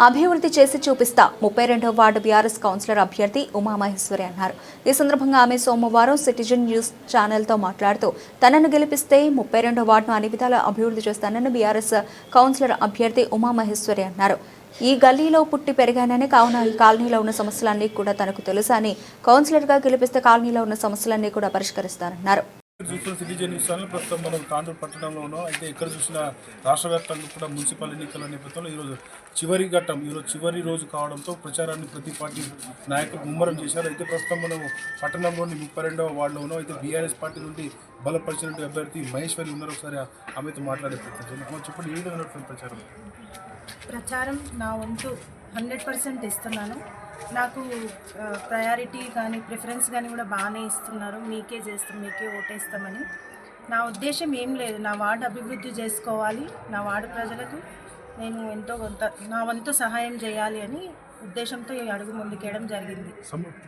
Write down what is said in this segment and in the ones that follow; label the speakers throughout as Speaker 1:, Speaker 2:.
Speaker 1: అభివృద్ధి చేసి చూపిస్తా 32వ వార్డు బీఆర్ఎస్ కౌన్సిలర్ అభ్యర్థి ఉమామహేశ్వరి అన్నారు. ఈ సందర్భంగా ఆమె సోమవారం సిటిజన్ న్యూస్ ఛానల్తో మాట్లాడుతూ తనను గెలిపిస్తే 32వ వార్డును అన్ని విధాలా అభివృద్ధి చేస్తానని బీఆర్ఎస్ కౌన్సిలర్ అభ్యర్థి ఉమామహేశ్వరి అన్నారు. ఈ గల్లీలో పుట్టి పెరిగానని, కావున ఈ కాలనీలో ఉన్న సమస్యలన్నీ కూడా తనకు తెలుసని, కౌన్సిలర్గా గెలిపిస్తే కాలనీలో ఉన్న సమస్యలన్నీ కూడా పరిష్కరిస్తారన్నారు.
Speaker 2: చూస్తున్న సిటిజన్ న్యూస్ ఛానల్ ప్రస్తుతం మనం తాండూరు పట్టణంలో ఉన్నాం. అయితే ఎక్కడ చూసినా రాష్ట్ర వ్యాప్తంగా కూడా మున్సిపల్ ఎన్నికల నేపథ్యంలో ఈరోజు చివరి రోజు కావడంతో ప్రచారాన్ని ప్రతి పార్టీ నాయకులు ముమ్మరం చేశారు. అయితే ప్రస్తుతం మనం పట్టణంలోని 32వ వార్డులో ఉన్నాం. అయితే బీఆర్ఎస్ పార్టీ నుండి బలపరిచినటువంటి అభ్యర్థి మహేశ్వరి ఉన్నారు. ఒకసారి ఆమెతో మాట్లాడే ప్రయత్నం చెప్పండి, ఏ విధంగా
Speaker 3: ప్రచారం నా వంతు 100% ఇస్తున్నాను. నాకు ప్రయారిటీ కానీ ప్రిఫరెన్స్ కానీ కూడా బాగానే ఇస్తున్నారు. మీకే చేస్తాం, మీకే ఓటేస్తామని. నా ఉద్దేశం ఏం లేదు, నా వార్డు అభివృద్ధి చేసుకోవాలి, నా వార్డు ప్రజలకు నేను ఎంతో కొంత నా వంతు సహాయం చేయాలి అని ఉద్దేశంతో ఈ అడుగు ముందుకేయడం జరిగింది.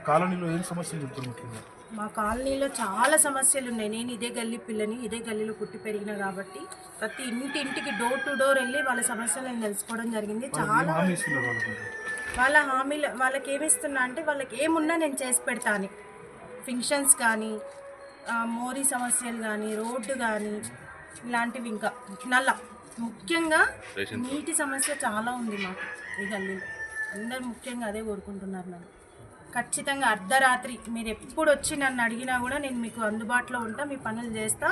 Speaker 2: కాలనీలో ఏం సమస్యలు చెప్తున్నారు?
Speaker 3: మా కాలనీలో చాలా సమస్యలు ఉన్నాయి. నేను ఇదే గల్లీ పిల్లని, ఇదే గల్లీలో పుట్టి పెరిగిన కాబట్టి ప్రతి ఇంటికి డోర్ టు డోర్ వెళ్ళి వాళ్ళ సమస్యలు నేను తెలుసుకోవడం జరిగింది. చాలా వాళ్ళ హామీలు వాళ్ళకి ఏమిస్తున్నా అంటే వాళ్ళకి ఏమున్నా నేను చేసి పెడతాను. ఫంక్షన్స్ కానీ, మోరీ సమస్యలు కానీ, రోడ్డు కానీ, ఇలాంటివి, ఇంకా ముఖ్యంగా నీటి సమస్య చాలా ఉంది మాకు ఈ గల్లీలో. అందరు ముఖ్యంగా అదే కోరుకుంటున్నారు. నన్ను ఖచ్చితంగా అర్ధరాత్రి మీరు ఎప్పుడు వచ్చి నన్ను అడిగినా కూడా నేను మీకు అందుబాటులో ఉంటా, మీ పనులు చేస్తా.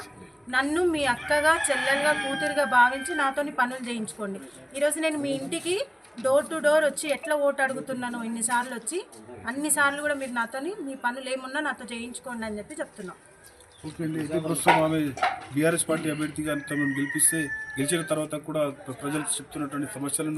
Speaker 3: నన్ను మీ అక్కగా, చెల్లెలుగా, కూతురుగా భావించి నాతోని పనులు చేయించుకోండి. ఈరోజు నేను మీ ఇంటికి డోర్ టు డోర్ వచ్చి ఎట్లా ఓటు అడుగుతున్నాను ఇన్నిసార్లు వచ్చి, అన్నిసార్లు కూడా మీరు నాతోని మీ పనులు ఏమున్నా నాతో చేయించుకోండి అని చెప్పి చెప్తున్నాం.
Speaker 2: ఓకే అండి. అయితే ప్రస్తుతం ఆమె బీఆర్ఎస్ పార్టీ అభ్యర్థిగా మేము గెలిచిన తర్వాత కూడా ప్రజలకు చెప్తున్నటువంటి సమస్యలను